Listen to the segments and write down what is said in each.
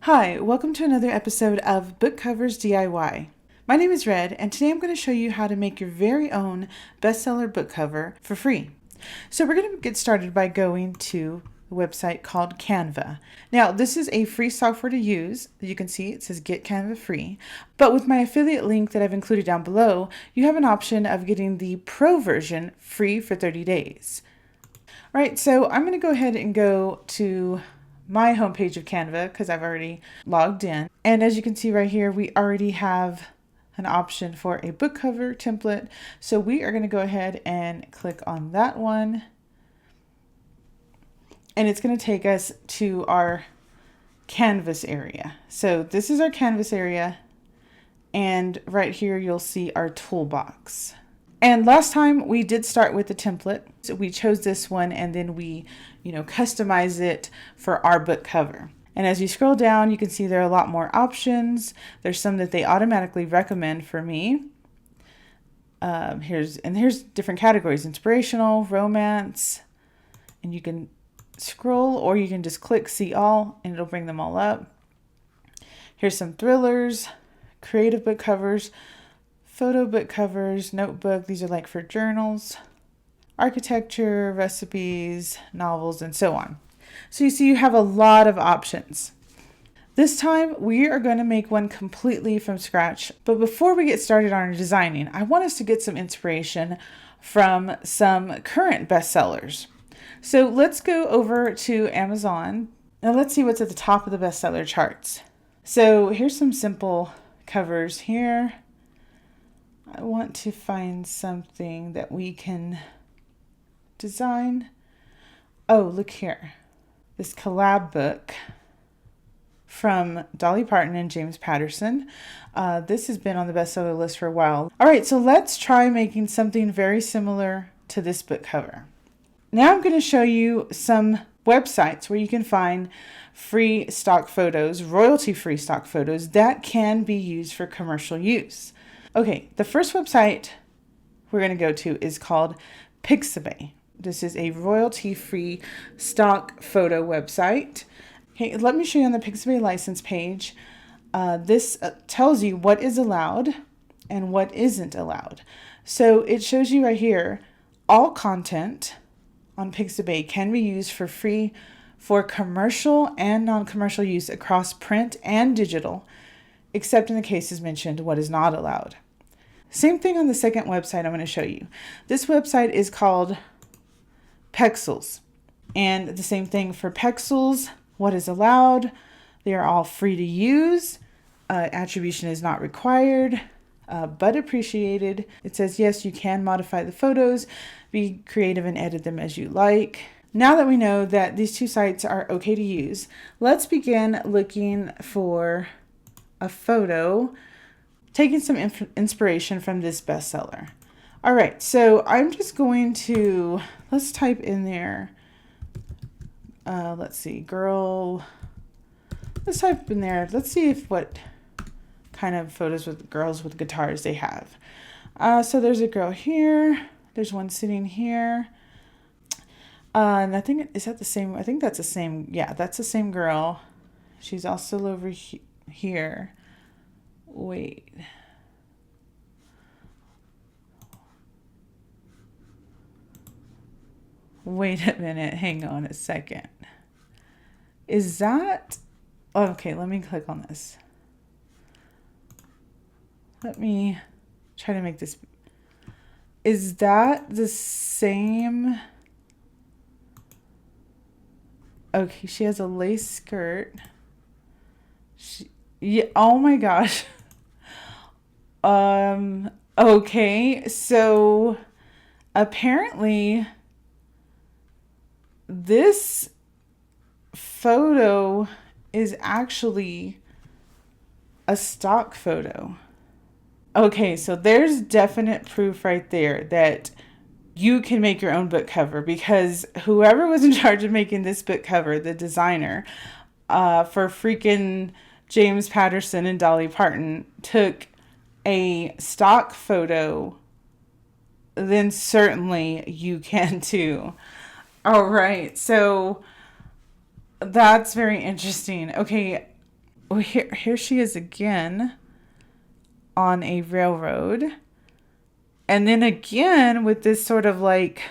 Hi, welcome to another episode of Book Covers DIY. My name is Red, and today I'm going to show you how to make your very own bestseller book cover for free. So we're going to get started by going to a website called Canva. Now, this is a free software to use. You can see it says Get Canva Free. But with my affiliate link that I've included down below, you have an option of getting the pro version free for 30 days. All right, so I'm going to go ahead and go to my homepage of Canva because I've already logged in. And as you can see right here, we already have an option for a book cover template. So we are going to go ahead and click on that one. And it's going to take us to our canvas area. So this is our canvas area. And right here, you'll see our toolbox. And last time we did start with the template. So we chose this one and then we, customize it for our book cover. And as you scroll down, you can see there are a lot more options. There's some that they automatically recommend for me. Here's different categories: inspirational, romance, and you can scroll or you can just click see all and it'll bring them all up. Here's some thrillers, creative book covers, photo book covers, notebook. These are like for journals, architecture, recipes, novels, and so on. So you see you have a lot of options. This time we are going to make one completely from scratch. But before we get started on our designing, I want us to get some inspiration from some current bestsellers. So let's go over to Amazon and let's see what's at the top of the bestseller charts. So here's some simple covers here. I want to find something that we can design. Oh, look here. This collab book from Dolly Parton and James Patterson. This has been on the bestseller list for a while. All right, so let's try making something very similar to this book cover. Now I'm going to show you some websites where you can find free stock photos, royalty-free stock photos that can be used for commercial use. Okay, the first website we're going to go to is called Pixabay. This is a royalty-free stock photo website. Okay, let me show you on the Pixabay license page. This tells you what is allowed and what isn't allowed. So it shows you right here, all content on Pixabay can be used for free for commercial and non-commercial use across print and digital, except in the cases mentioned what is not allowed. Same thing on the second website I'm going to show you. This website is called Pexels. And the same thing for Pexels, what is allowed. They are all free to use. Attribution is not required, but appreciated. It says, yes, you can modify the photos, be creative and edit them as you like. Now that we know that these two sites are okay to use, let's begin looking for a photo, taking some inspiration from this bestseller. All right, so I'm just going to, let's type in there, let's see, girl, let's type in there, let's see if what kind of photos with girls with guitars they have. So there's a girl here, there's one sitting here, and I think, is that the same, I think that's the same, yeah, that's the same girl. She's also over here. Wait. Wait a minute. Hang on a second. Is that... Okay, let me click on this. Let me try to make this... Is that the same... Okay, she has a lace skirt. Yeah, oh my gosh. Okay, so apparently this photo is actually a stock photo. Okay, so there's definite proof right there that you can make your own book cover, because whoever was in charge of making this book cover, the designer, for freaking James Patterson and Dolly Parton, took a stock photo, then certainly you can too. All right, so that's very interesting. Okay, Oh, here she is again on a railroad. And then again with this sort of like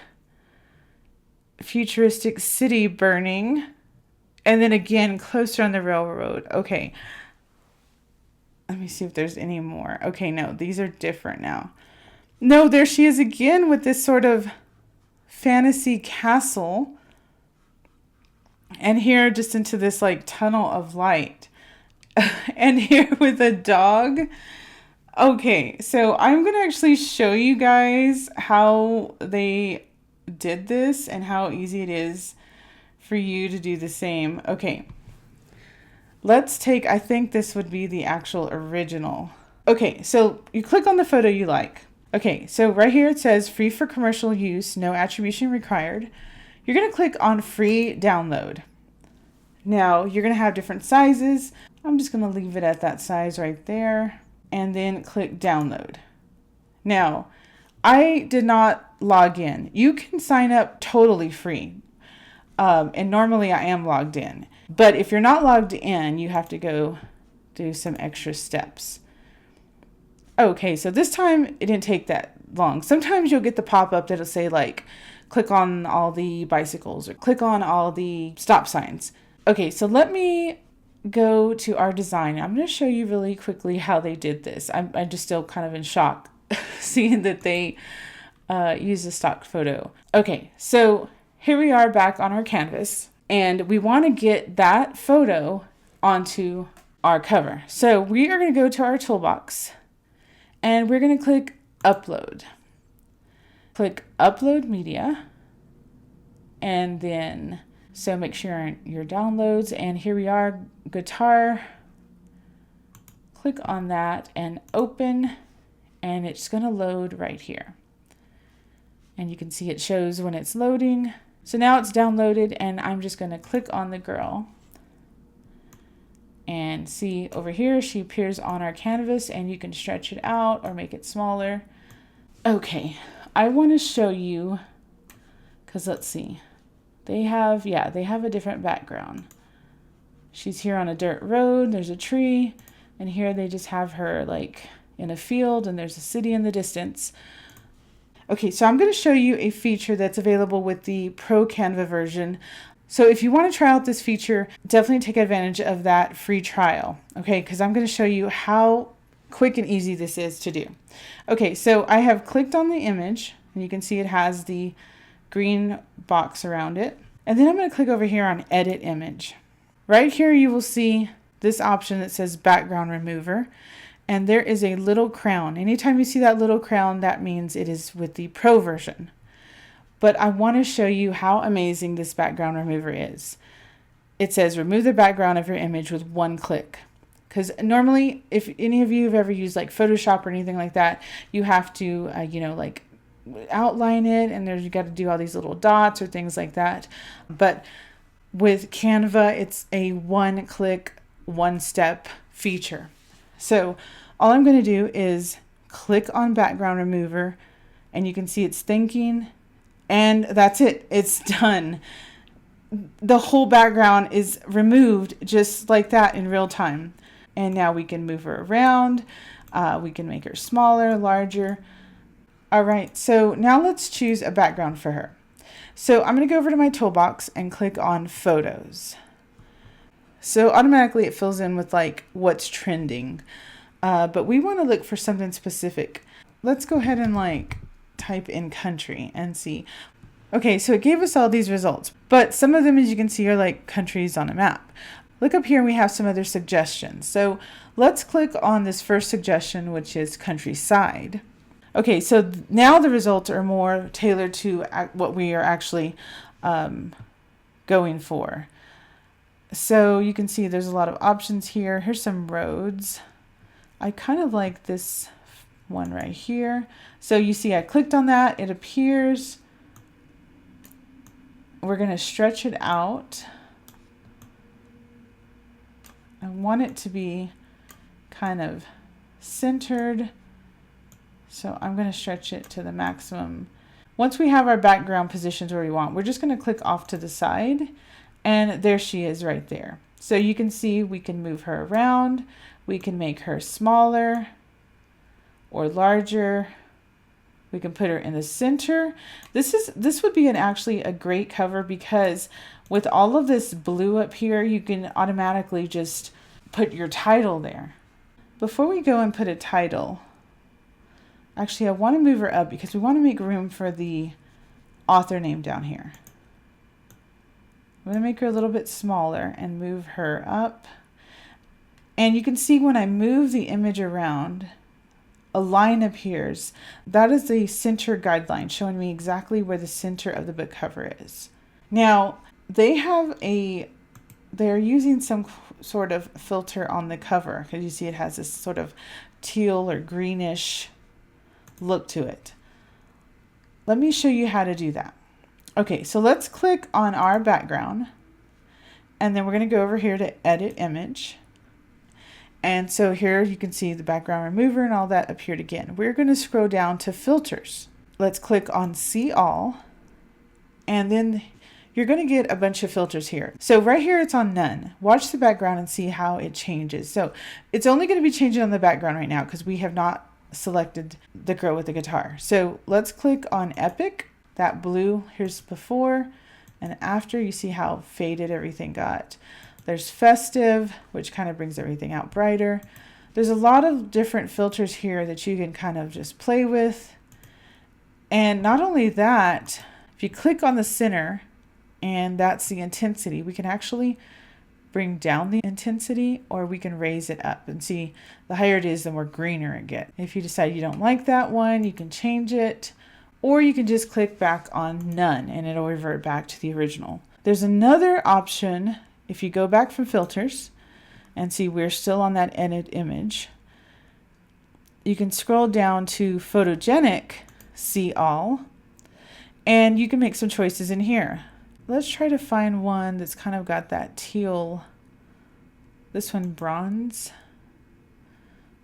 futuristic city burning. And then again closer on the railroad. Okay. Let me see if there's any more. Okay, no, these are different now. No, there she is again with this sort of fantasy castle. And here just into this like tunnel of light. And here with a dog. Okay, so I'm going to actually show you guys how they did this and how easy it is for you to do the same. Okay, let's take, I think this would be the actual original. Okay, so you click on the photo you like. Okay, so right here it says free for commercial use, no attribution required. You're going to click on free download. Now you're going to have different sizes. I'm just going to leave it at that size right there and then click download. Now, I did not log in. You can sign up totally free. And normally I am logged in. But if you're not logged in, you have to go do some extra steps. Okay, so this time it didn't take that long. Sometimes you'll get the pop-up that'll say like, click on all the bicycles or click on all the stop signs. Okay, so let me go to our design. I'm going to show you really quickly how they did this. I'm just still kind of in shock seeing that they use a stock photo. Okay, so here we are back on our canvas and we want to get that photo onto our cover. So we are going to go to our toolbox and we're going to click upload. Click upload media and then so make sure your downloads, and here we are, guitar. Click on that and open, and it's going to load right here. And you can see it shows when it's loading. So now it's downloaded, and I'm just going to click on the girl. And see over here, she appears on our canvas, and you can stretch it out or make it smaller. Okay, I want to show you, because let's see. They have a different background. She's here on a dirt road, there's a tree, and here they just have her like in a field and there's a city in the distance. Okay, so I'm going to show you a feature that's available with the Pro Canva version. So if you want to try out this feature, definitely take advantage of that free trial, okay? Because I'm going to show you how quick and easy this is to do. Okay, so I have clicked on the image, and you can see it has the green box around it. And then I'm going to click over here on Edit Image. Right here you will see this option that says Background Remover. And there is a little crown. Anytime you see that little crown, that means it is with the Pro version. But I want to show you how amazing this background remover is. It says remove the background of your image with one click. Because normally, if any of you have ever used like Photoshop or anything like that, you have to, like outline it, and you got to do all these little dots or things like that. But with Canva, it's a one-click, one-step feature. So all I'm going to do is click on background remover, and you can see it's thinking, and that's it. It's done. The whole background is removed just like that in real time. And now we can move her around. We can make her smaller, larger. All right, so now let's choose a background for her. So I'm going to go over to my toolbox and click on Photos. So automatically it fills in with like what's trending. But we want to look for something specific. Let's go ahead and like type in country and see. Okay, so it gave us all these results. But some of them, as you can see, are like countries on a map. Look up here and we have some other suggestions. So let's click on this first suggestion, which is countryside. Okay, so now the results are more tailored to what we are actually going for. So you can see there's a lot of options here. Here's some roads. I kind of like this one right here. So you see I clicked on that. It appears. We're going to stretch it out. I want it to be kind of centered. So I'm going to stretch it to the maximum. Once we have our background positions where we want, we're just going to click off to the side, and there she is right there. So you can see we can move her around. We can make her smaller or larger. We can put her in the center. This would be actually a great cover because with all of this blue up here, you can automatically just put your title there. Before we go and put a title, actually I want to move her up because we want to make room for the author name down here. I'm going to make her a little bit smaller and move her up. And you can see when I move the image around, a line appears. That is the center guideline showing me exactly where the center of the book cover is. Now, they're using some sort of filter on the cover because you see it has this sort of teal or greenish look to it. Let me show you how to do that. Okay, so let's click on our background and then we're going to go over here to edit image. And so here you can see the background remover and all that appeared again. We're going to scroll down to filters. Let's click on see all. And then you're going to get a bunch of filters here. So right here it's on none. Watch the background and see how it changes. So it's only going to be changing on the background right now because we have not selected the girl with the guitar. So let's click on epic. That blue, here's before and after. You see how faded everything got. There's festive, which kind of brings everything out brighter. There's a lot of different filters here that you can kind of just play with. And not only that, if you click on the center, and that's the intensity, we can actually bring down the intensity or we can raise it up. And see, the higher it is, the more greener it gets. If you decide you don't like that one, you can change it, or you can just click back on none and it'll revert back to the original. There's another option. If you go back from filters and see we're still on that edit image, you can scroll down to photogenic, see all, and you can make some choices in here. Let's try to find one that's kind of got that teal, this one bronze,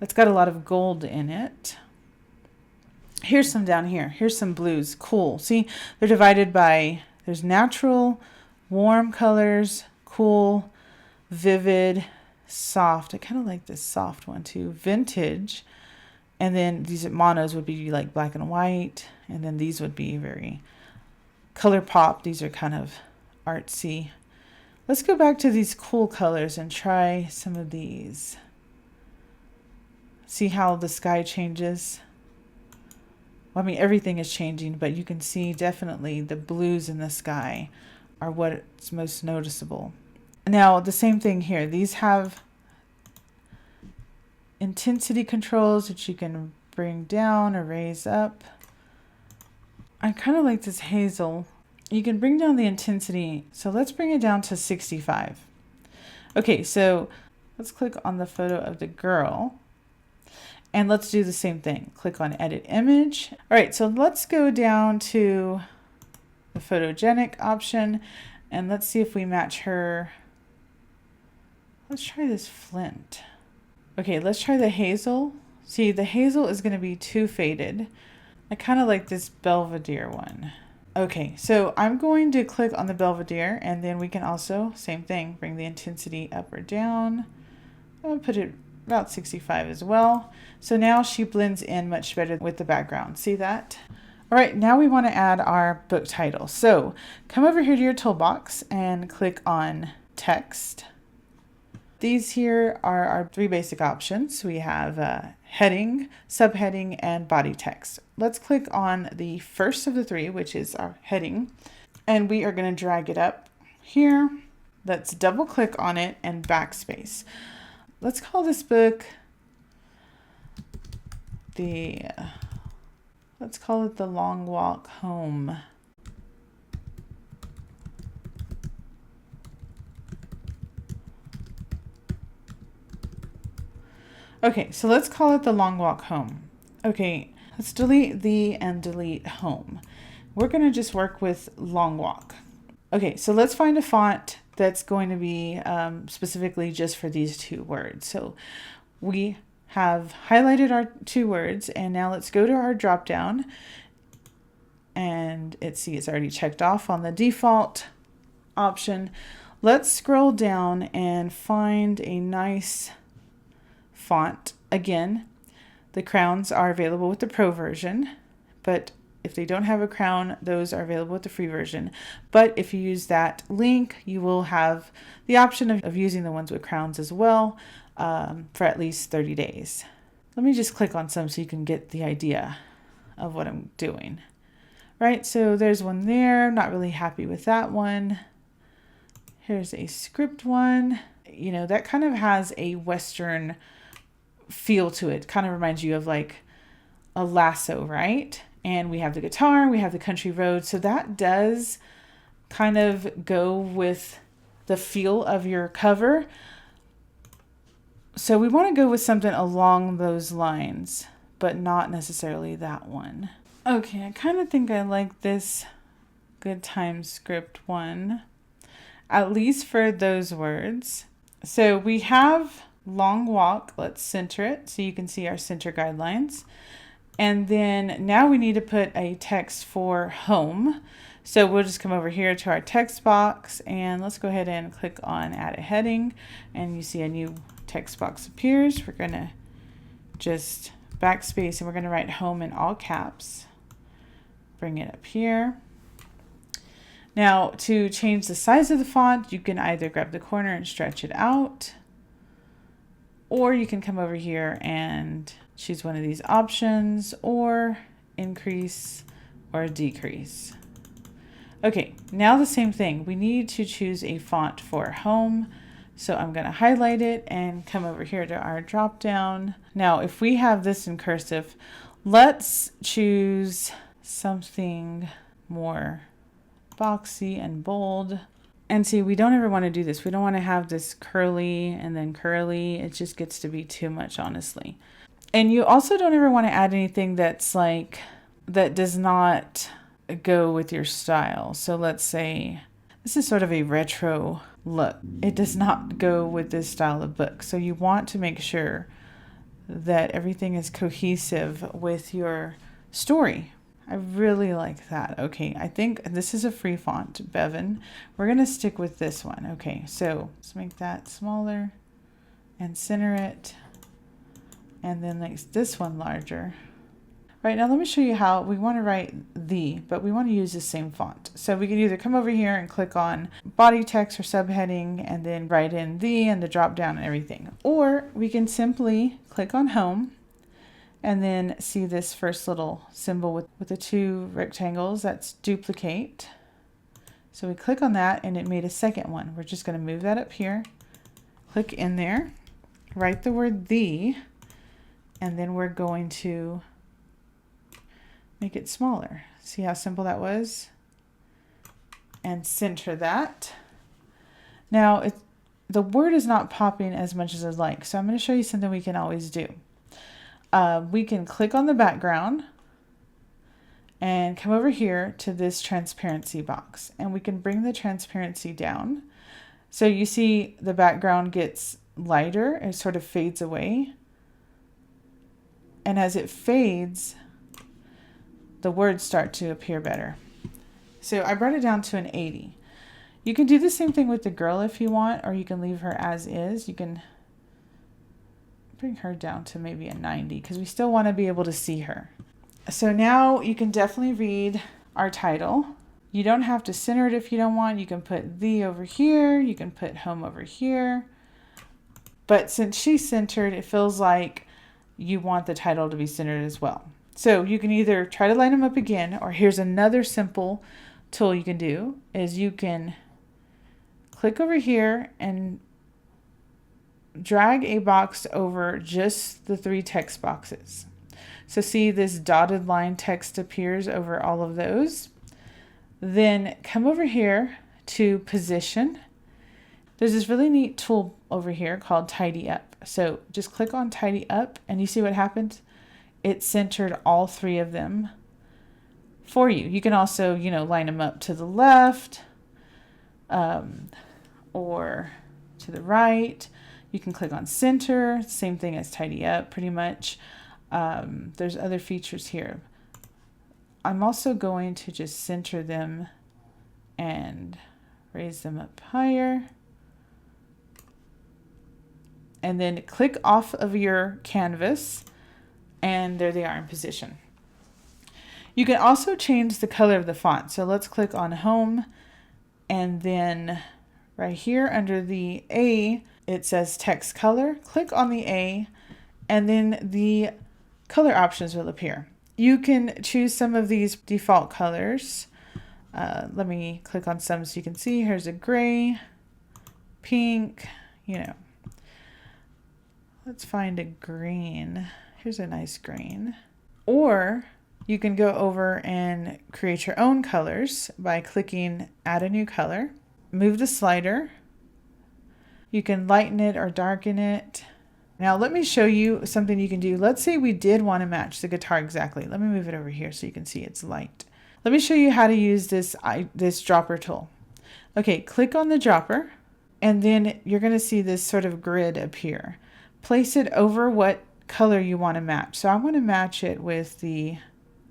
that's got a lot of gold in it. Here's some down here. Here's some blues. Cool. See, they're divided by, there's natural, warm colors, cool, vivid, soft. I kind of like this soft one too. Vintage. And then these monos would be like black and white. And then these would be very color pop. These are kind of artsy. Let's go back to these cool colors and try some of these. See how the sky changes? Well, I mean, everything is changing, but you can see definitely the blues in the sky are what's most noticeable. Now, the same thing here. These have intensity controls that you can bring down or raise up. I kind of like this hazel. You can bring down the intensity. So let's bring it down to 65. Okay, so let's click on the photo of the girl. And let's do the same thing. Click on edit image. All right, so let's go down to the photogenic option and let's see if we match her. Let's try this flint. Okay, let's try the hazel. See, the hazel is going to be too faded. I kind of like this Belvedere one. Okay, so I'm going to click on the Belvedere and then we can also, same thing, bring the intensity up or down. I'm going to put it about 65 as well. So now she blends in much better with the background. See that? All right, now we want to add our book title. So come over here to your toolbox and click on text. These here are our three basic options. We have heading, subheading, and body text. Let's click on the first of the three, which is our heading, and we are going to drag it up here. Let's double click on it and backspace. Let's call this book let's call it The Long Walk Home. Okay, so let's call it The Long Walk Home. Okay, let's delete the and delete home. We're going to just work with Long Walk. Okay, so let's find a font that's going to be specifically just for these two words. So we have highlighted our two words, and now let's go to our drop down, and it's already checked off on the default option. Let's scroll down and find a nice font. Again, the crowns are available with the Pro version, but if they don't have a crown, those are available with the free version. But if you use that link, you will have the option of using the ones with crowns as well for at least 30 days. Let me just click on some so you can get the idea of what I'm doing. Right, so there's one there. I'm not really happy with that one. Here's a script one. You know, that kind of has a Western feel to it. Kind of reminds you of like a lasso, right? And we have the guitar, we have the country road. So that does kind of go with the feel of your cover. So we want to go with something along those lines, but not necessarily that one. Okay, I kind of think I like this Good Time script one, at least for those words. So we have long walk. Let's center it so you can see our center guidelines. And then now we need to put a text for home. So we'll just come over here to our text box and let's go ahead and click on add a heading, and you see a new text box appears. We're going to just backspace and we're going to write home in all caps. Bring it up here. Now to change the size of the font, you can either grab the corner and stretch it out, or you can come over here and choose one of these options, or increase or decrease. Okay, now the same thing. We need to choose a font for home. So I'm going to highlight it and come over here to our drop down. Now, if we have this in cursive, let's choose something more boxy and bold. And see, we don't ever want to do this. We don't want to have this curly and then curly. It just gets to be too much, honestly. And you also don't ever want to add anything that's like, that does not go with your style. So let's say this is sort of a retro look. It does not go with this style of book. So you want to make sure that everything is cohesive with your story. I really like that. Okay, I think this is a free font, Bevan. We're going to stick with this one. Okay, so let's make that smaller and center it. And then make this one larger. Right, now let me show you how we want to write the, but we want to use the same font. So we can either come over here and click on body text or subheading and then write in the and the drop down and everything. Or we can simply click on home and then see this first little symbol with the two rectangles. That's duplicate. So we click on that and it made a second one. We're just going to move that up here, click in there, write the word the, and then we're going to make it smaller. See how simple that was? And center that. Now, the word is not popping as much as I'd like, so I'm going to show you something we can always do. We can click on the background and come over here to this transparency box, and we can bring the transparency down. So you see the background gets lighter, it sort of fades away. And as it fades, the words start to appear better. So I brought it down to an 80. You can do the same thing with the girl if you want, or you can leave her as is. You can bring her down to maybe a 90 because we still want to be able to see her. So now you can definitely read our title. You don't have to center it if you don't want. You can put the over here. You can put home over here. But since she's centered, it feels like you want the title to be centered as well. So you can either try to line them up again, or here's another simple tool you can do, is you can click over here and drag a box over just the three text boxes. So see this dotted line text appears over all of those. Then come over here to position. There's this really neat tool over here called Tidy Up. So just click on Tidy Up and you see what happens? It centered all three of them for you. You can also, line them up to the left or to the right. You can click on center, same thing as Tidy Up pretty much. There's other features here. I'm also going to just center them and Raise them up higher. And then click off of your canvas, and there they are in position. You can also change the color of the font. So let's click on Home, and then right here under the A, it says Text Color. Click on the A, and then the color options will appear. You can choose some of these default colors. Let me click on some so you can see. Here's a gray, pink, you know. Let's find a green. Here's a nice green. Or you can go over and create your own colors by clicking Add a New Color. Move the slider. You can lighten it or darken it. Now let me show you something you can do. Let's say we did want to match the guitar exactly. Let me move it over here so you can see it's light. Let me show you how to use this dropper tool. Okay, click on the dropper, and then you're going to see this sort of grid appear. Place it over what color you want to match. So I want to match it with the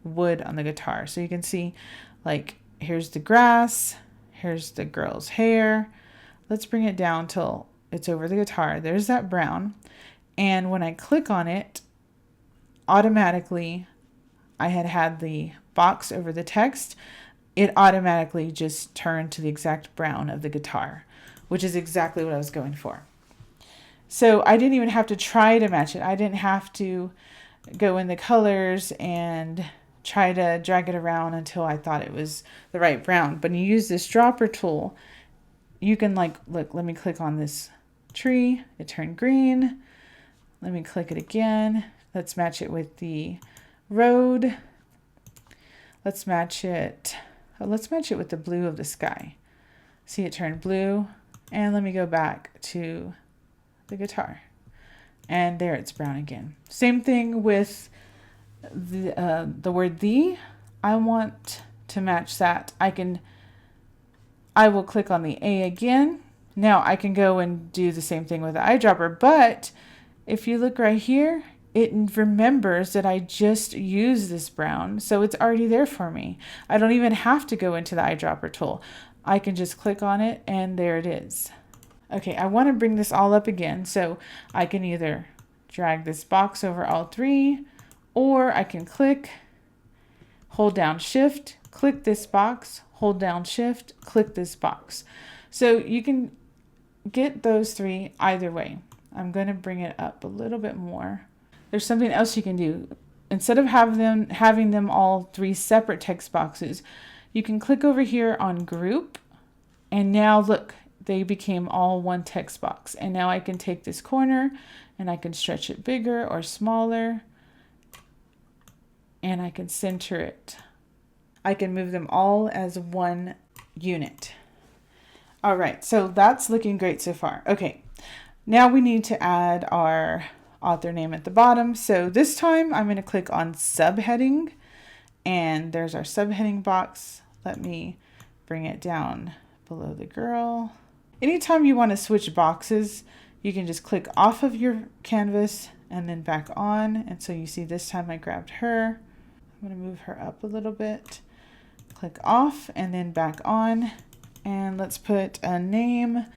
wood on the guitar. So you can see, like, here's the grass, here's the girl's hair. Let's bring it down till it's over the guitar. There's that brown. And when I click on it, automatically, I had the box over the text. It automatically just turned to the exact brown of the guitar, which is exactly what I was going for. So I didn't even have to try to match it. I didn't have to go in the colors and try to drag it around until I thought it was the right brown. But when you use this dropper tool, you can, like, look, let me click on this tree. It turned green. Let me click it again. Let's match it with the road. Let's match it. Oh, let's match it with the blue of the sky. See, it turned blue. And let me go back to the guitar, and there it's brown again. Same thing with the word "the." I want to match that. I will click on the A again. Now I can go and do the same thing with the eyedropper, but if you look right here, it remembers that I just used this brown, so it's already there for me. I don't even have to go into the eyedropper tool. I can just click on it, and there it is. Okay, I want to bring this all up again, so I can either drag this box over all three, or I can click, hold down Shift, click this box, hold down Shift, click this box. So you can get those three either way. I'm going to bring it up a little bit more. There's something else you can do. Instead of having them all three separate text boxes, you can click over here on Group, and now look, they became all one text box. And now I can take this corner and I can stretch it bigger or smaller, and I can center it. I can move them all as one unit. All right, so that's looking great so far. Okay, now we need to add our author name at the bottom. So this time I'm going to click on subheading, and there's our subheading box. Let me bring it down below the girl. Anytime you want to switch boxes, you can just click off of your canvas and then back on. And so you see this time I grabbed her. I'm going to move her up a little bit. Click off and then back on. And let's put a name.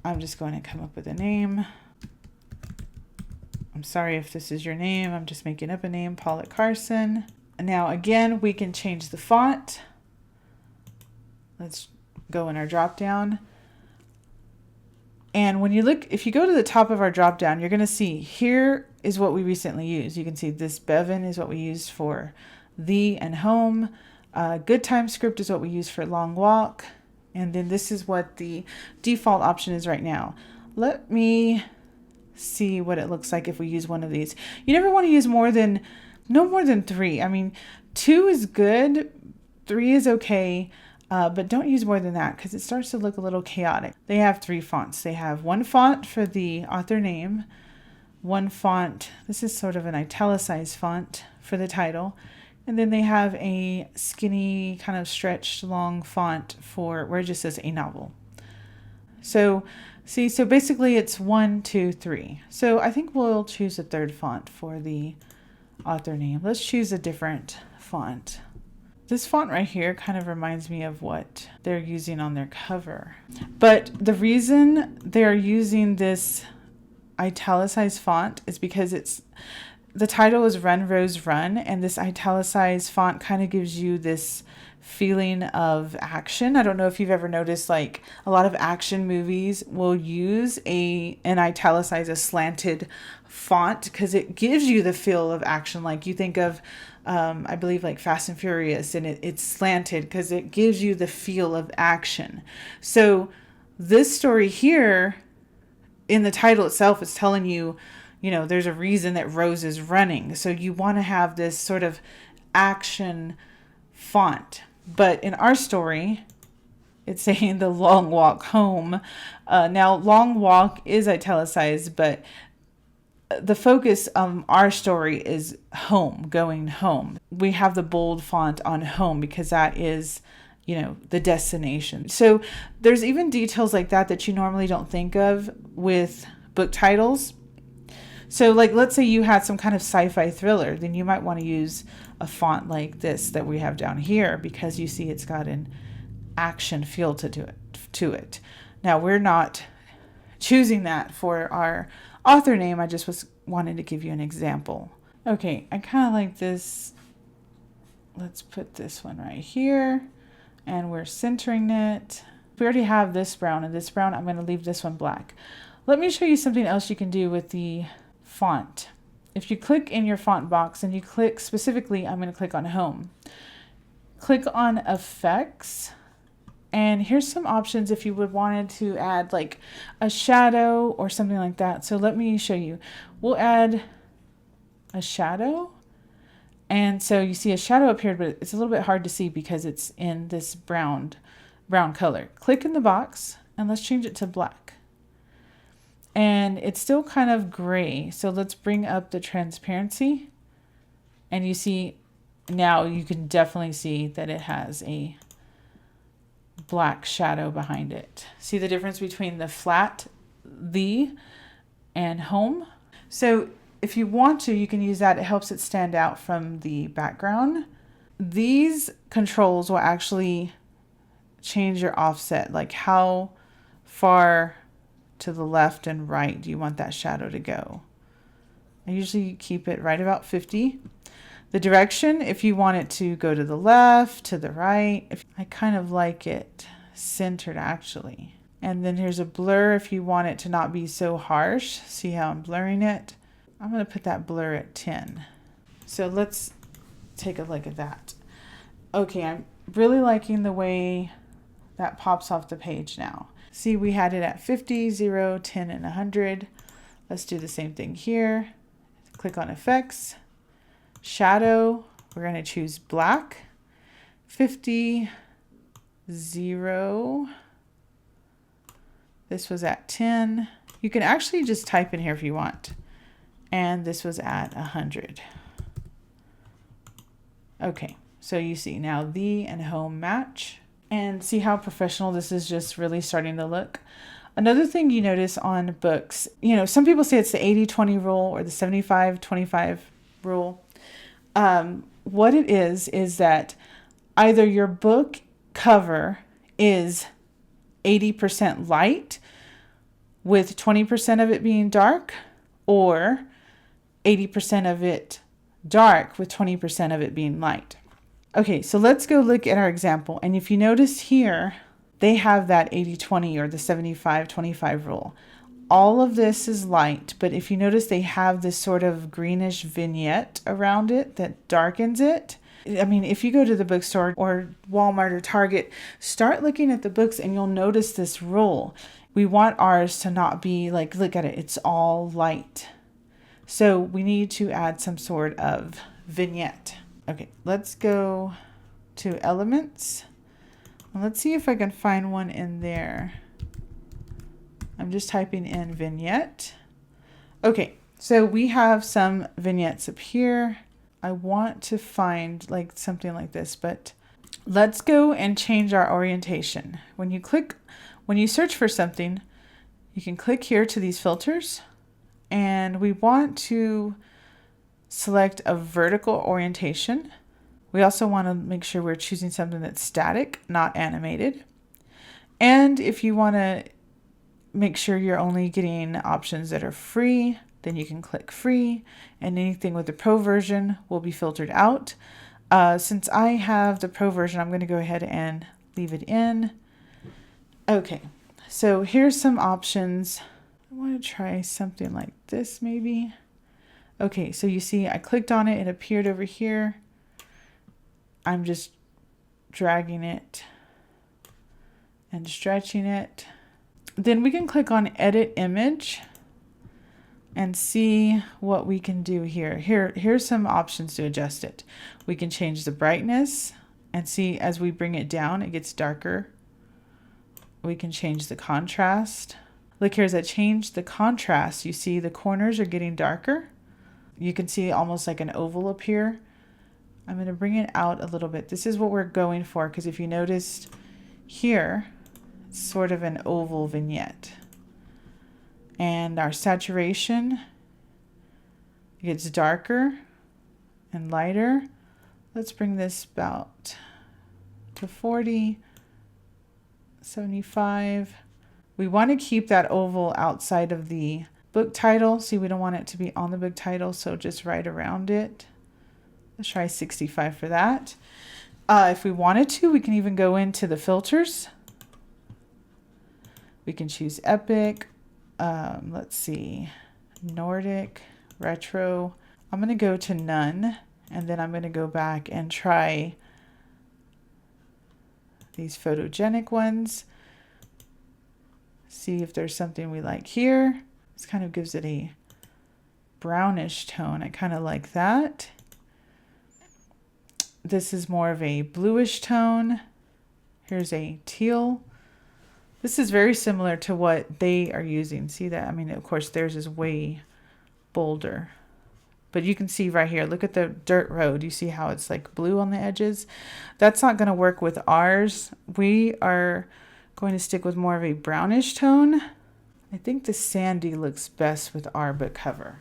I'm just going to come up with a name. I'm sorry if this is your name. I'm just making up a name, Paula Carson. And now again, we can change the font. Let's go in our drop down. And when you look, if you go to the top of our drop down, you're going to see here is what we recently used. You can see this Bevan is what we used for the and home. Good time script is what we use for long walk. And then this is what the default option is right now. Let me see what it looks like if we use one of these. You never want to use no more than 3. I mean, 2 is good, 3 is okay. But don't use more than that because it starts to look a little chaotic. They have 3 fonts. They have one font for the author name, one font, this is sort of an italicized font for the title, and then they have a skinny kind of stretched long font for where it just says a novel. So see, so basically it's 1, 2, 3. So I think we'll choose a 3rd font for the author name. Let's choose a different font. This font right here kind of reminds me of what they're using on their cover. But the reason they're using this italicized font is because the title is Run, Rose, Run, and this italicized font kind of gives you this feeling of action. I don't know if you've ever noticed, like a lot of action movies will use an italicized, a slanted font because it gives you the feel of action. Like you think of, I believe like Fast and Furious, and it's slanted because it gives you the feel of action. So this story here in the title itself is telling you, you know, there's a reason that Rose is running. So you want to have this sort of action font. But in our story, it's saying the long walk home. Now, long walk is italicized, but the focus of our story is home, going home. We have the bold font on home because that is, you know, the destination. So there's even details like that that you normally don't think of with book titles. So like, let's say you had some kind of sci-fi thriller, then you might want to use a font like this that we have down here because you see it's got an action feel to it. Now, we're not choosing that for our author name. I just wanted to give you an example. Okay, I kind of like this. Let's put this one right here, and we're centering it. We already have this brown and this brown. I'm going to leave this one black. Let me show you something else you can do with the font. If you click in your font box and you click specifically, I'm going to click on home. Click on effects. And here's some options if you would wanted to add like a shadow or something like that. So let me show you. We'll add a shadow. And so you see a shadow appeared, but it's a little bit hard to see because it's in this brown color. Click in the box and let's change it to black. And it's still kind of gray. So let's bring up the transparency. And you see now you can definitely see that it has a black shadow behind it. See the difference between the flat, the, and home? So if you want to, you can use that. It helps it stand out from the background. These controls will actually change your offset, like how far to the left and right do you want that shadow to go. I usually keep it right about 50. The direction, if you want it to go to the left, to the right, I kind of like it centered actually. And then here's a blur if you want it to not be so harsh. See how I'm blurring it? I'm going to put that blur at 10. So let's take a look at that. Okay, I'm really liking the way that pops off the page now. See, we had it at 50, 0, 10, and 100. Let's do the same thing here. Click on effects, shadow. We're going to choose black, 50, 0. This was at 10. You can actually just type in here if you want. And this was at 100. Okay, so you see now the and home match. And see how professional this is just really starting to look. Another thing you notice on books, you know, some people say it's the 80-20 rule or the 75-25 rule. What it is that either your book cover is 80% light with 20% of it being dark, or 80% of it dark with 20% of it being light. Okay, so let's go look at our example. And if you notice here, they have that 80-20 or the 75-25 rule. All of this is light, but if you notice, they have this sort of greenish vignette around it that darkens it. I mean, if you go to the bookstore or Walmart or Target, start looking at the books and you'll notice this rule. We want ours to not be like, look at it, it's all light. So we need to add some sort of vignette. Okay, let's go to elements. And let's see if I can find one in there. I'm just typing in vignette. Okay, so we have some vignettes up here. I want to find like something like this, but let's go and change our orientation. When you search for something, you can click here to these filters, and we want to select a vertical orientation, We also want to make sure we're choosing something that's static, not animated. And if you want to make sure you're only getting options that are free, then you can click free, and anything with the pro version will be filtered out. Since I have the pro version, I'm going to go ahead and leave it in. Okay, so here's some options. I want to try something like this maybe. Okay, so you see I clicked on it, it appeared over here. I'm just dragging it and stretching it. Then we can click on edit image and see what we can do here. Here's some options to adjust it. We can change the brightness and see as we bring it down, it gets darker. We can change the contrast. Look here, as I change the contrast, you see the corners are getting darker. You can see almost like an oval appear. I'm going to bring it out a little bit. This is what we're going for, because if you noticed here, it's sort of an oval vignette. And our saturation gets darker and lighter. Let's bring this about to 40, 75. We want to keep that oval outside of the book title. See, we don't want it to be on the book title, so just right around it. Let's try 65 for that. If we wanted to, we can even go into the filters. We can choose epic. Let's see, Nordic, retro. I'm going to go to none, and then I'm going to go back and try these photogenic ones. See if there's something we like here. This kind of gives it a brownish tone. I kind of like that. This is more of a bluish tone. Here's a teal. This is very similar to what they are using. See that? I mean, of course, theirs is way bolder. But you can see right here, look at the dirt road. You see how it's like blue on the edges? That's not going to work with ours. We are going to stick with more of a brownish tone. I think the sandy looks best with our book cover.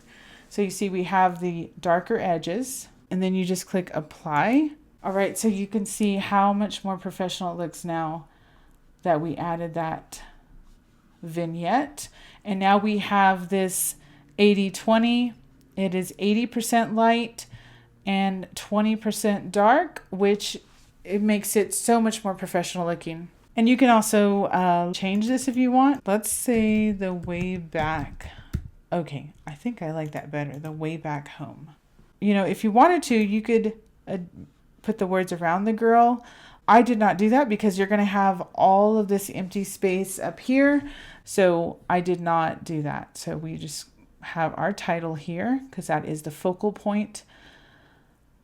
So you see we have the darker edges, and then you just click apply. All right, so you can see how much more professional it looks now that we added that vignette. And now we have this 80-20. It is 80% light and 20% dark, which it makes it so much more professional looking. And you can also change this if you want. Let's say the way back. Okay, I think I like that better, the way back home. You know, if you wanted to, you could put the words around the girl. I did not do that because you're going to have all of this empty space up here. So I did not do that. So we just have our title here because that is the focal point.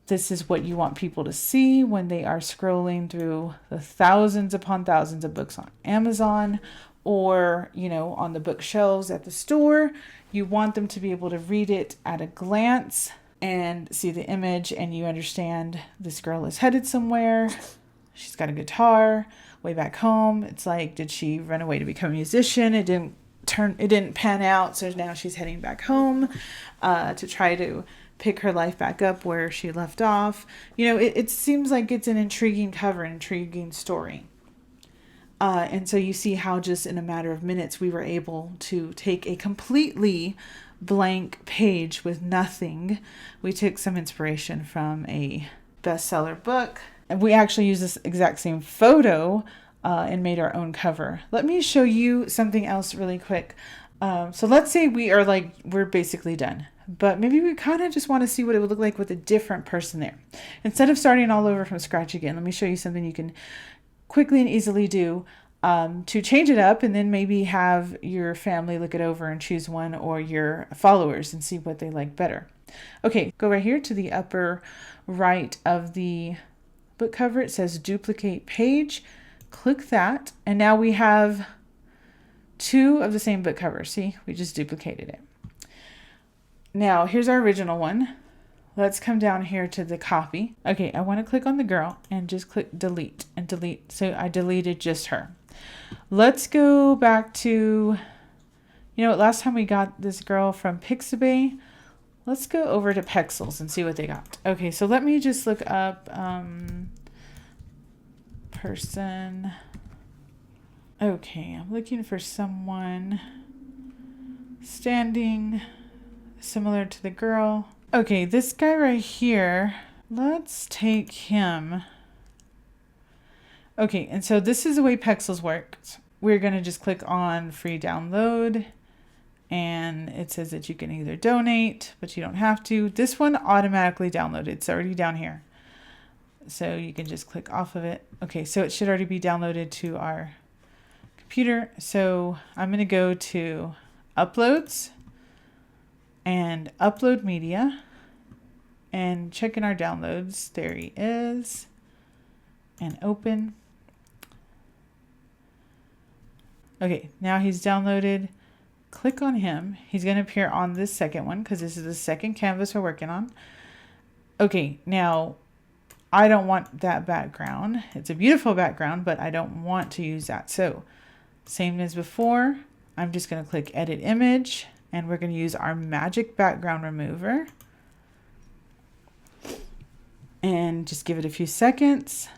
This is what you want people to see when they are scrolling through the thousands upon thousands of books on Amazon or, you know, on the bookshelves at the store. You want them to be able to read it at a glance and see the image, and you understand this girl is headed somewhere. She's got a guitar. Way back home, it's like, did she run away to become a musician? It didn't pan out, so now she's heading back home to try to pick her life back up where she left off. You know, it seems like it's an intriguing cover, an intriguing story. And so you see how just in a matter of minutes we were able to take a completely blank page with nothing. We took some inspiration from a bestseller book, and we actually used this exact same photo and made our own cover. Let me show you something else really quick. So let's say we're basically done, but maybe we kind of just want to see what it would look like with a different person there. Instead of starting all over from scratch again, let me show you something you can quickly and easily do to change it up, and then maybe have your family look it over and choose one, or your followers, and see what they like better. Okay, go right here to the upper right of the book cover. It says duplicate page. Click that, and now we have two of the same book covers. See, we just duplicated it. Now here's our original one. Let's come down here to the copy. Okay, I want to click on the girl and just click delete and delete. So I deleted just her. Let's go back to, last time we got this girl from Pixabay. Let's go over to Pexels and see what they got. Okay, so let me just look up person. Okay, I'm looking for someone standing similar to the girl. Okay, this guy right here, let's take him. Okay, and so this is the way Pexels works. We're going to just click on free download, and it says that you can either donate, but you don't have to. This one automatically downloaded. It's already down here. So you can just click off of it. Okay, so it should already be downloaded to our computer. So I'm going to go to Uploads and Upload Media and check in our downloads. There he is. And open. Okay, now he's downloaded. Click on him. He's going to appear on this second one because this is the second canvas we're working on. Okay, now I don't want that background. It's a beautiful background, but I don't want to use that. So same as before, I'm just going to click Edit Image, and we're going to use our Magic Background Remover. And just give it a few seconds.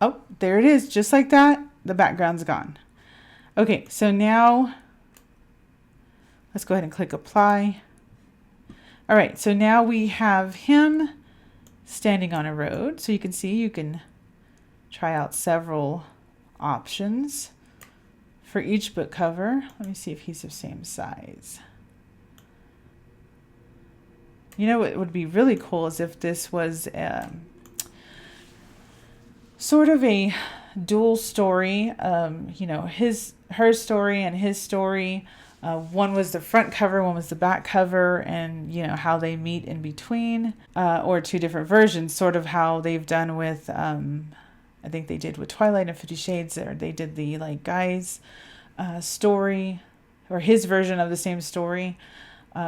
Oh, there it is. Just like that, the background's gone. Okay, so now let's go ahead and click Apply. All right, so now we have him standing on a road. So you can see you can try out several options for each book cover. Let me see if he's the same size. You know what would be really cool is if this was sort of a dual story, you know, her story and his story. One was the front cover, one was the back cover, and you know how they meet in between, or two different versions, sort of how they've done with I think they did with Twilight and 50 Shades, or they did the like guy's story or his version of the same story.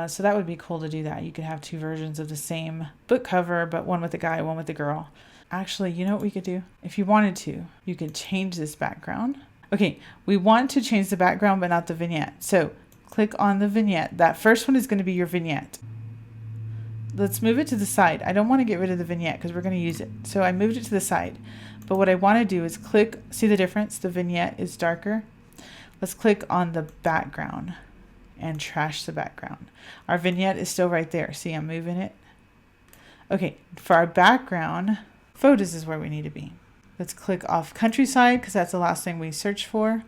So that would be cool to do that. You could have two versions of the same book cover, but one with the guy, one with the girl. Actually, you know what we could do? If you wanted to, you could change this background. Okay, we want to change the background, but not the vignette. So click on the vignette. That first one is going to be your vignette. Let's move it to the side. I don't want to get rid of the vignette because we're going to use it. So I moved it to the side. But what I want to do is click, see the difference? The vignette is darker. Let's click on the background and trash the background. Our vignette is still right there. See, I'm moving it. Okay, for our background, photos is where we need to be. Let's click off countryside because that's the last thing we search for.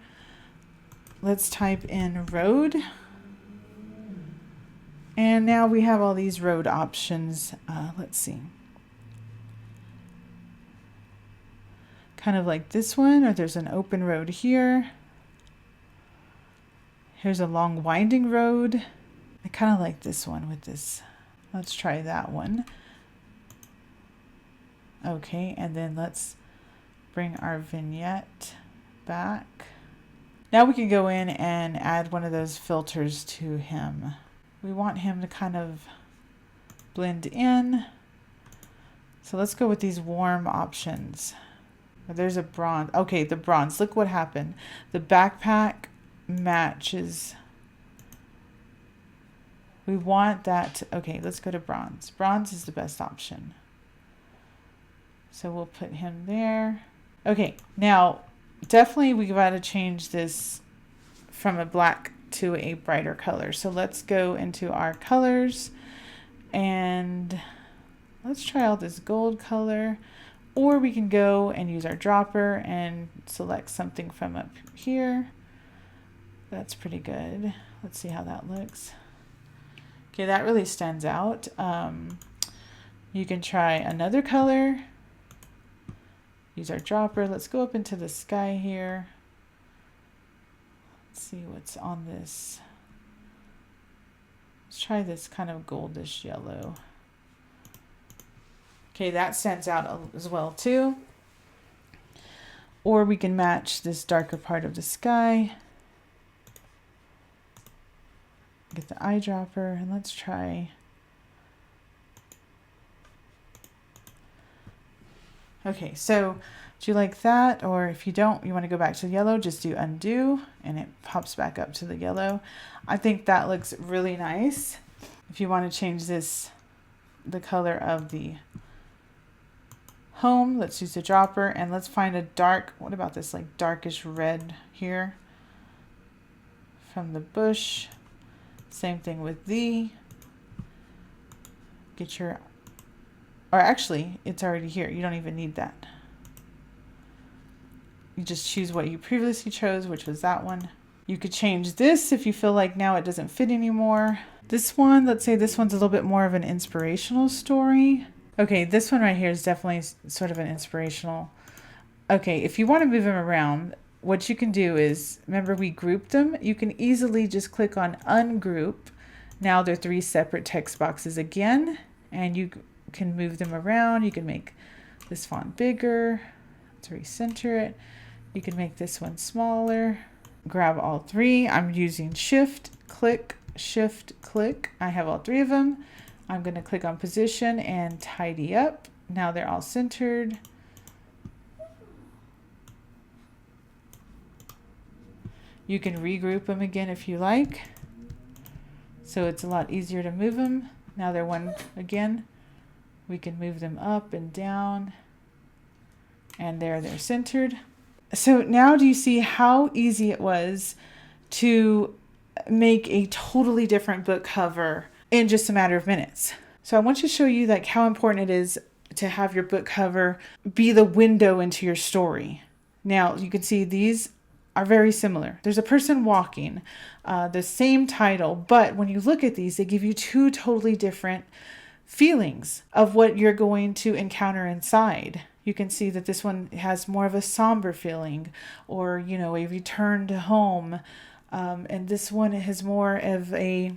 Let's type in road. And now we have all these road options. Let's see. Kind of like this one, or there's an open road here. Here's a long winding road. I kind of like this one with this. Let's try that one. Okay, and then let's bring our vignette back. Now we can go in and add one of those filters to him. We want him to kind of blend in. So let's go with these warm options. There's a bronze. Okay, the bronze. Look what happened. The backpack matches. We want that. Okay, let's go to bronze. Bronze is the best option. So we'll put him there. Okay, now definitely we got to change this from a black to a brighter color. So let's go into our colors and let's try out this gold color, or we can go and use our dropper and select something from up here. That's pretty good. Let's see how that looks. Okay, that really stands out. You can try another color. Use our dropper. Let's go up into the sky here. Let's see what's on this. Let's try this kind of goldish yellow. Okay, that stands out as well too. Or we can match this darker part of the sky. Get the eyedropper and let's try. Okay, so do you like that? Or if you don't, you want to go back to the yellow, just do undo and it pops back up to the yellow. I think that looks really nice. If you want to change this, the color of the home, let's use the dropper and let's find a dark, what about this like darkish red here from the bush. Same thing with the, get your, or actually it's already here. You don't even need that. You just choose what you previously chose, which was that one. You could change this if you feel like now it doesn't fit anymore. This one, let's say this one's a little bit more of an inspirational story. Okay, this one right here is definitely sort of an inspirational. Okay, if you want to move them around, what you can do is, remember we grouped them? You can easily just click on ungroup. Now they're 3 separate text boxes again, and you can move them around. You can make this font bigger. Let's recenter it. You can make this one smaller. Grab all 3. I'm using shift, click, shift, click. I have all 3 of them. I'm going to click on position and tidy up. Now they're all centered. You can regroup them again if you like. So it's a lot easier to move them. Now they're one again. We can move them up and down. And there they're centered. So now do you see how easy it was to make a totally different book cover in just a matter of minutes? So I want to show you like how important it is to have your book cover be the window into your story. Now you can see these are very similar. There's a person walking, the same title, but when you look at these, they give you 2 totally different feelings of what you're going to encounter inside. You can see that this one has more of a somber feeling, or, you know, a return to home. And this one has more of a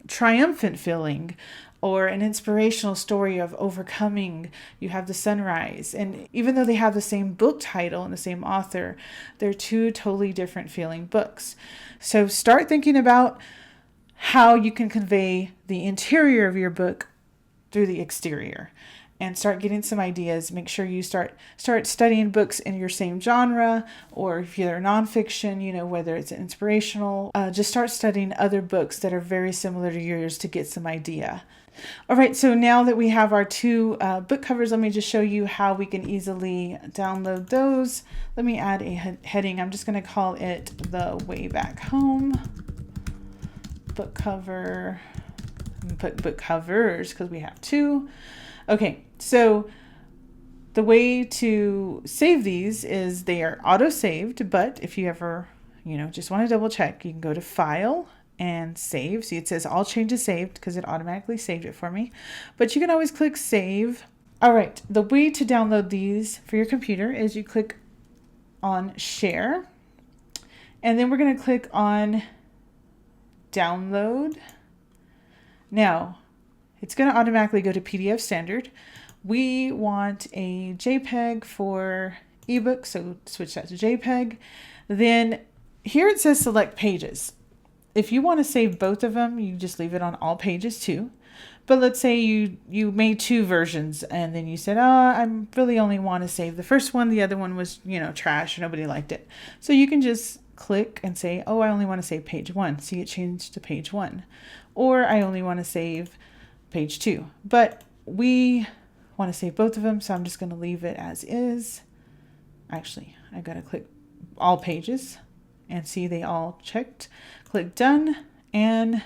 triumphant feeling, or an inspirational story of overcoming. You have the sunrise. And even though they have the same book title and the same author, they're 2 totally different feeling books. So start thinking about how you can convey the interior of your book through the exterior, and start getting some ideas. Make sure you start studying books in your same genre, or if you're nonfiction, you know, whether it's inspirational, just start studying other books that are very similar to yours to get some idea. All right, so now that we have our 2 book covers, let me just show you how we can easily download those. Let me add a heading. I'm just going to call it The Way Back Home book cover. Put book covers because we have 2. Okay, so the way to save these is they are auto saved, but if you ever, you know, just want to double check, you can go to File and Save. See, it says all changes saved because it automatically saved it for me, but you can always click Save. All right, the way to download these for your computer is you click on Share, and then we're going to click on Download. Now, it's going to automatically go to PDF standard. We want a JPEG for ebook, so switch that to JPEG. Then here it says select pages. If you want to save both of them, you just leave it on all pages too. But let's say you made 2 versions and then you said, oh, I really only want to save the first one. The other one was, you know, trash. Nobody liked it. So you can just click and say, oh, I only want to save page 1. See, it changed to page 1. Or I only want to save page 2. But we want to save both of them, so I'm just going to leave it as is. Actually, I got to click all pages and see they all checked. Click done and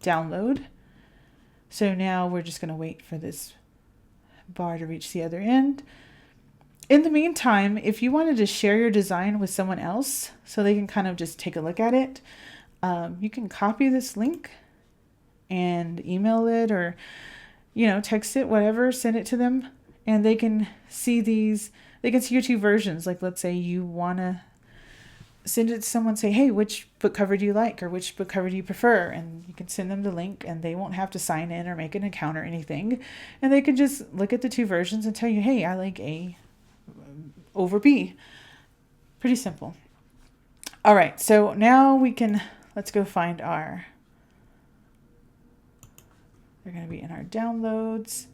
download. So now we're just going to wait for this bar to reach the other end. In the meantime, if you wanted to share your design with someone else so they can kind of just take a look at it, you can copy this link and email it, or, you know, text it, whatever, send it to them, and they can see these. They can see your 2 versions. Like, let's say you want to send it to someone, say, hey, which book cover do you like, or which book cover do you prefer? And you can send them the link, and they won't have to sign in or make an account or anything. And they can just look at the 2 versions and tell you, hey, I like A over B. Pretty simple. All right, so now let's go find they're going to be in our downloads.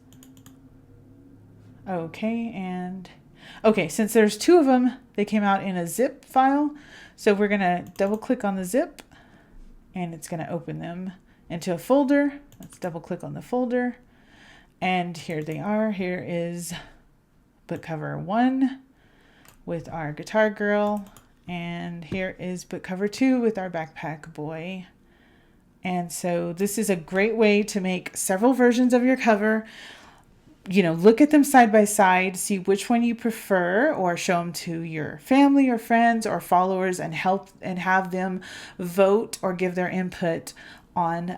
Okay, and Okay, since there's 2 of them, they came out in a zip file. So we're going to double click on the zip and it's going to open them into a folder. Let's double click on the folder. And here they are. Here is book cover 1 with our guitar girl. And here is book cover 2 with our backpack boy. And so this is a great way to make several versions of your cover. You know, look at them side by side, see which one you prefer, or show them to your family or friends or followers and help and have them vote or give their input on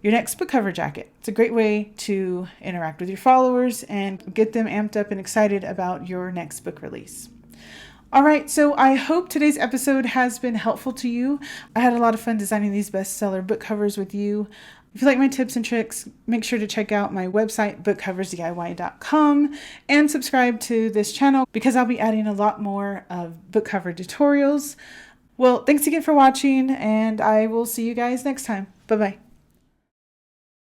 your next book cover jacket. It's a great way to interact with your followers and get them amped up and excited about your next book release. All right, so I hope today's episode has been helpful to you. I had a lot of fun designing these bestseller book covers with you. If you like my tips and tricks, make sure to check out my website, bookcoversdiy.com, and subscribe to this channel because I'll be adding a lot more of book cover tutorials. Well, thanks again for watching, and I will see you guys next time. Bye-bye.